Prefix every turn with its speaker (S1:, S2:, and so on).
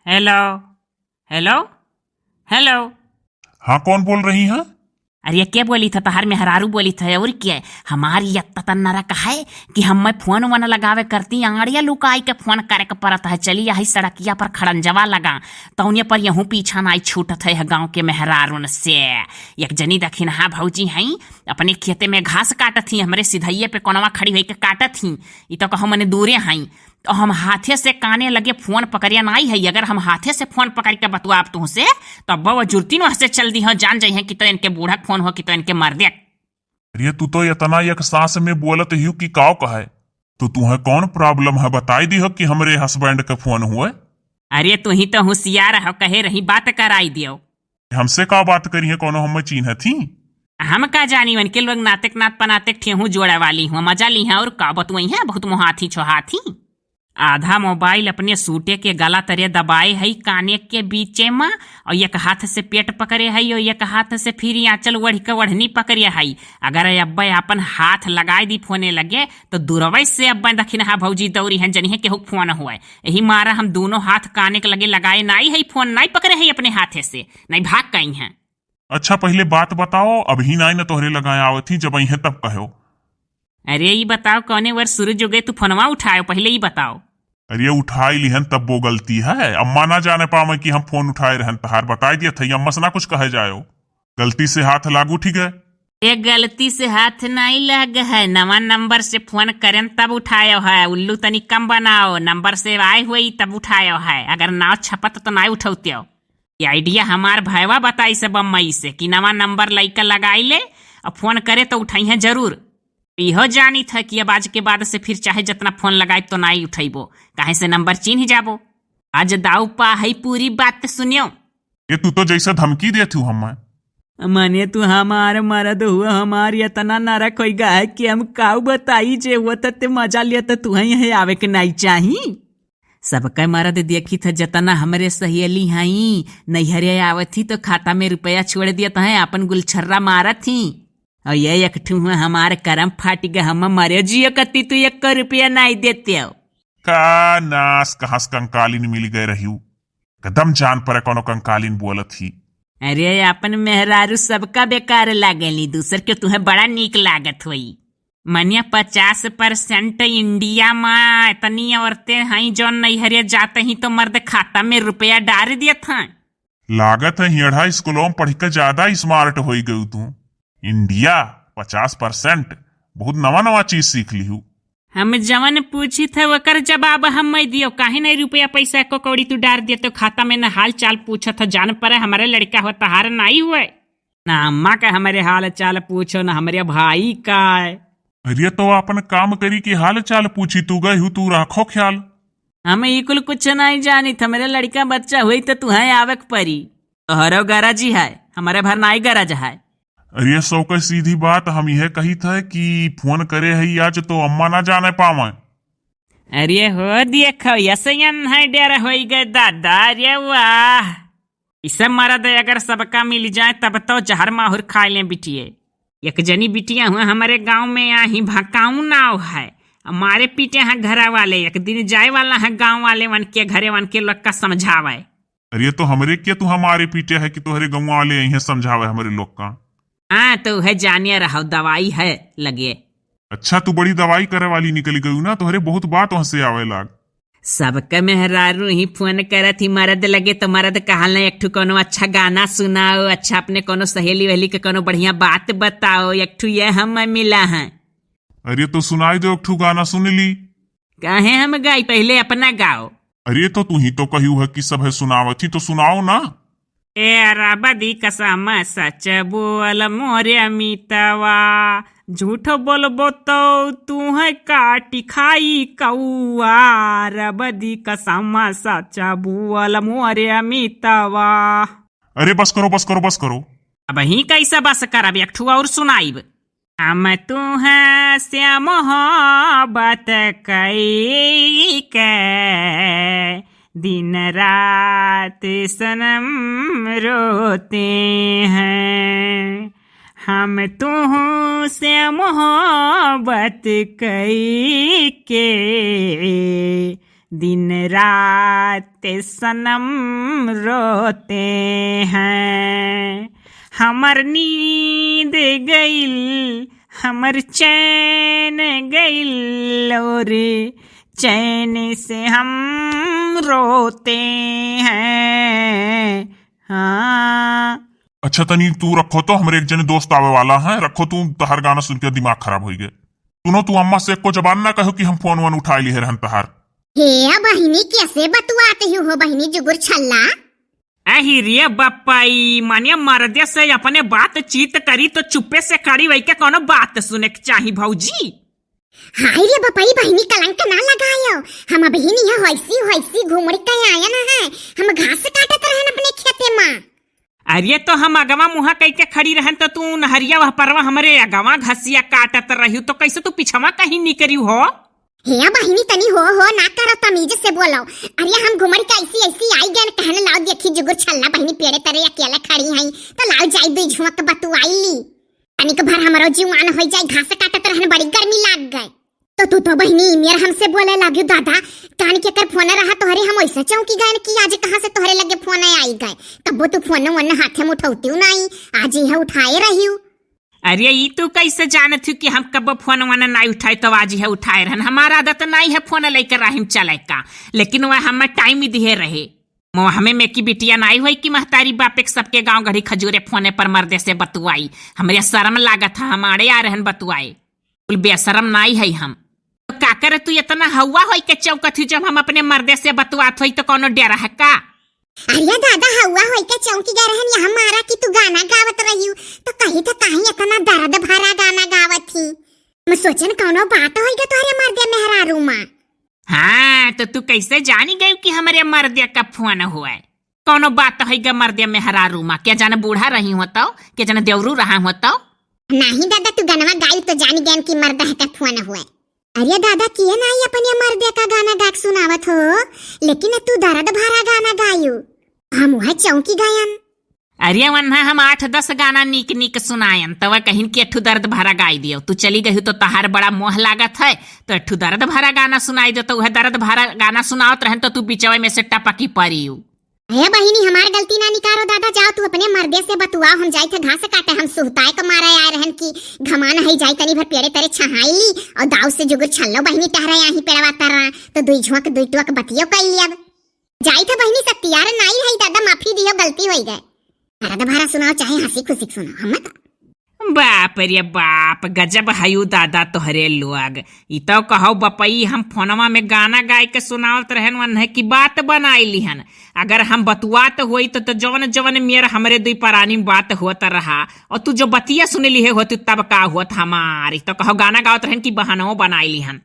S1: Hello. Hello. Hello.
S2: हाँ, कौन बोल रही हैं?
S1: अरे क्या बोली था? तहार मेहरारू बोली था और क्या? हमारी यत्ता तन्नरा कहा है कि हम फोन वन लगावे करती आड़िया लुकाई के फोन करे के परत है। चली यही सड़किया पर खड़ंजवा लगा तौने पर यहूँ पीछा नाई छूटत है गाँव के मेहरारून से। एक जनी दखिन हाँ भौजी हैं अपने खेते में घास काटत थी, हमरे सिधैये पे कोनवा खड़ी हुई के काटत थी। ई तो कहो मने दूरे हैं तो हम हाथे से काने लगे फोन पकड़िया नहीं है। अगर हम हाथे से फोन पकड़ के बतुआब तुहसे तो वो जुर्ती न से चल दी हो, जान जाइ कि तो इनके बूढ़ा फोन हो कि तो इनके मर दे।
S2: अरे तू तो इतना एक सांस में बोलत ही कि काव कहे तो तुम्हें कौन प्रॉब्लम है? बताई दी हो कि हमरे हस्बैंड का फोन हुए।
S1: अरे तू ही तो होशियार हो, कहे रही बात कराई दियो।
S2: हमसे का बात करी है? कोनो हम चिन्ह थी?
S1: हम का जानी वन के लोग नातेक नात पनातेक ठेहू जोड़ा वाली हूँ, मजा ली है और का बतुई है बहुत मुहाथी छोहाथी। आधा मोबाइल अपने सूटे के गला तरे दबाए है काने के बीचे में, और एक हाथ से पेट पकड़े है और एक हाथ से फिर आंचल ओढ़ के ओढ़नी पकड़े है। अगर अब्बा अपन हाथ लगाए दी फोने लगे तो दूरवै से अब्बा दखिन हा भौजी दौरी है जनी है केहू फोन हुआ। यही मारा हम दोनों हाथ काने के लगे लगाए नहीं है, फोन नहीं पकड़े है अपने हाथे से, नहीं भाग गई हैं।
S2: अच्छा पहले बात बताओ, अभी नहीं न तोहरे लगाए आवत थी, जब आई तब कहो।
S1: अरे ये बताओ कौने वर सूरज उगे तू फोनवा उठायो, पहले ही बताओ।
S2: अरे उठाई लिहन तब वो गलती है। अम्मा ना जाने पावे कि हम फोन उठाए रहन, तहार बताई दिया था अम्मा से ना कुछ कहे जायो। गलती से हाथ लागू, ठीक है?
S1: ये गलती से हाथ नहीं लग है, नवा नंबर से फोन करें तब उठायो है। उल्लू तनी कम बनाओ, नंबर से आए हुए तब उठायो है। अगर नाव छपत तो नहीं उठौते हो। ये आइडिया हमार भाईवा बताई से बम्मई से कि नवा नंबर लइका लगाई ले और फोन करे तो उठाई है जरूर। इहो जानी था कि अब आज के बाद से फिर चाहे जितना फोन लगाए तो नहीं उठेबो, काहे से नंबर चिन्ह जाबो। आज दाऊ पा है पूरी बात सुनियो।
S2: ये तू तो जैसे धमकी दे थू हम।
S1: मने तू हमार मरद हुआ, हमार इतना नरक हो गया है कि हम काऊ बताई जे वो ते मजा लिया तो तू ही आवे के नहीं चाही। सबका मरद देखी था जतना हमरे सहेली हई नैहरे आवत थी तो खाता में रुपया छोड़ दिया था, अपन गुलछर्रा मारत थी। और ये एक हुआ हमारे करम फाट गए, हम मरे जियो कती तू 1 रुपया नहीं देते हो।
S2: का नास कहास कंकालीन मिल गए रही कदम जान पर कोनो कंकालीन बोलत थी।
S1: अरे अपन मेहरारू सबका बेकार लागली, दूसर के तुम्हें बड़ा नीक लागत हुई। मनिया 50% इंडिया में इतनी औरतें हैं जो नैहरे जाते ही तो मर्द खाता में रुपया डाल दिया था।
S2: लागत है हियढ़ा स्कूलों में पढ़ के ज्यादा स्मार्ट हो गई तू। इंडिया 50%, बहुत नवा नवा चीज सीख ली हूँ।
S1: हम जवन पूछी थे वकर जवाब हम मैं दियो, काहे नहीं रुपया पैसा को कौड़ी तू डाल दिया तो खाता में न हाल चाल पूछो था। जान पर हमारे लड़का हो तहार नहीं हुए ना अम्मा का हमारे हाल चाल पूछो ना हमारे भाई का।
S2: अरे तो अपन काम करी कि हाल चाल पूछी, तू गई हूँ, तू रखो ख्याल।
S1: हमें ये कुल कुछ नहीं जानी था, मेरे लड़का बच्चा हुई तो तू है आवक परी। तोहरो गरज ही है, हमारे भर नाई गरज है।
S2: अरे सौ का सीधी बात हम यह कही था कि फोन करे है आज तो अम्मा ना जाने पावे।
S1: अरे हो देखो यसयन है डेरा हो गए दादा। अरे वाह, इसे मरद अगर सबका मिल जाए तब तो जहर माहुर खा ले बिटिए। एक जनी बिटिया हुआ हमारे गांव में यहाँ भकाऊ नाव है, हमारे पीटे हैं घरा वाले। एक दिन जाए वाला है गांव वाले वन के घरे वन के लोग का समझावे।
S2: अरे तो हमरे क्या तू हमारे पीटे है कि तुम्हारे गाँव वाले यही समझावे हमारे लोग का?
S1: हाँ तो है जानिए रहो, दवाई है लगे।
S2: अच्छा तू बड़ी दवाई करे वाली निकल गई ना, तोहरे बहुत बात वहां से आवे लाग।
S1: सबका मेहरारू ही फोन करत ही मरद लगे तो मरद कहल एक ठू कोनो अच्छा गाना सुनाओ, अच्छा अपने कोनो सहेली वहेली के कोनो बढ़िया बात बताओ। एक ठू ये हम मिला है।
S2: अरे तो सुनाई दो एक ठू गाना सुन ली।
S1: काहे हम गाई, पहले अपना गाओ।
S2: अरे तो तू ही तो कही है कि सब है सुनावती, तो सुनाओ ना।
S1: ए रबदी कसम सच बोल मोरे अमितवा, झूठ बोलबो तो तू है काटी खाई कौआ। रबदी कसम सच बोल मोरे अमितवा।
S2: अरे बस करो बस करो बस करो।
S1: अब ही कैसा बस करब, एक ठू और सुनाइब। हम तू है से मोहब्बत कई के, दिन रात सनम रोते हैं। हम तू से मोहब्बत कई के, दिन रात सनम रोते हैं। हमर नींद गइल, हमर चैन गइल, और चैन से हम रोते हैं। हाँ
S2: अच्छा तनी तू रखो तो, हमरे एक जने दोस्त आवे वाला है, रखो तू, तहार गाना सुन के दिमाग खराब हो गए। सुनो, तू अम्मा से एको जबान ना कहो कि हम फोन वन उठा ली है रहन तहार।
S3: हे बहिनी कैसे बतुआते हो बहिनी जुगुर छल्ला।
S1: अहि रे बप्पाई, माने मर्दे से अपने बातचीत करी तो चुप्पे से खड़ी वही के कोनो बात सुने के चाही भौजी।
S3: हाय रे बपाई बहिनी कलंक ना लगायो, हम बहिनी है होइसी घूमड़ के आया ना है, हम घास काटत रहन अपने खेते में।
S1: अरे तो हम अगवा मुहा कह के खड़ी रहन तो तू नहरिया वह परवा हमरे अगवा घसिया काटत रही, तो कैसे तू पिछवा कहीं निकरी हो।
S3: हे बहिनी तनी हो ना करो, तमीज से बोलो। अरे हम घुमड़ के ऐसी आई गए कहने लाओ देखी जुगुर छल्ला बहिनी पेड़े तरे अकेले खड़ी हई, तो लाओ जाई दो झुमक बतुआई ली। तनिक भर हमरो जीवान हो जाए, घास काटत रहन बड़ी गर्मी लाग गए। तो तू बहिनी मेरे हमसे बोले लगे दादा कान के कर फोन रहा तोहरे, हम ऐसा चौंकी गए कि आज कहाँ से तोहरे लगे फोन आई गए, तब तू फोन वन हाथे में उठौती नहीं, आज यह उठाए रही।
S1: अरे ये तू कैसे जानत थी कि हम कब फोन वन नहीं उठाए, तो आज है उठाए रहन। हमारा आदत नहीं है फोन लेकर राहिम चले का, लेकिन वह हमें टाइम ही दिए रहे। हमें में की बिटिया नहीं हुई कि महतारी बाप एक सबके गांव घड़ी खजूरे फोने पर मर्दे से बतुआई। हमारे शर्म लागत था, हमारे आ रहन बतुआई, कुल बेशरम नहीं है हम। तो का करे तू इतना हवा होई के चौकत, जब हम अपने मर्दे से बतुआत हुई तो कोनो डर है का।
S3: अरे दादा हवा होई के चौंकी गए रहन, यहाँ मारा कि तू गाना गावत रही, तो कहीं इतना दर्द भरा गाना गावत थी। मैं सोचन कौनो बात होई के तोहरे मर्दे मेहरारू मां।
S1: हाँ तो तू कैसे जानी गई कि हमारे मर्दे का फोन हुआ है। कोनो बात है ग मर्दे में हरारू माँ, क्या जाने बूढ़ा रही हो तो, क्या जाने देवरू रहा हो तो।
S3: नहीं दादा तू गनवा गाई तो जानी गैन की मर्दा है का फोन हुआ। अरे दादा किए नहीं अपने मर्दे का गाना गा सुनावत हो, लेकिन तू दर्द भरा गाना गायू, हम वह चौंकी गायन।
S1: अरे वन्हा हम 8-10 गाना नीक नीक सुनायन, तब कहीं के अठू दर्द भरा गाई दियो। तू चली गई तो तहार बड़ा मोह लागत है, तो अठू दर्द भरा गाना सुनाई दो, तो वह दर्द भरा गाना सुनावत रहन तो तू बिचवे में से टपकी पड़ी।
S3: अरे बहिनी हमार गलती ना निकारो दादा, जाओ तू अपने मर्दे से बतुआ, हम जाई थे घास काटे, हम सुहताए को मारा आए रहन की घमान है जाई तनी भर पेड़े तेरे छहाई ली, और दाव से जुगुर छल्लो बहिनी टहरा यहीं पेड़वा तरा, तो दुई झुक दुई टुक बतियो कई लियब जाई था बहिनी सत्यार नहीं है दादा, माफी दियो गलती हो गए। दर्द भरा सुनाओ चाहे हंसी खुशी सुनाओ। हम
S1: बाप रे बाप, गजब हयू दादा तोहरे लोग। ई तो कहो बपई हम फोनवा में गाना गाय के सुनावत रहन वन है की बात बनाई लिहन। अगर हम बतुआत हुई तो जवन जवन मेरा हमरे दुई परानी बात होता रहा, और तू जो बतिया सुने ली होती तब का होत हमारी, तो कहो गाना गावत रहन की बहानो बनाई लिहन।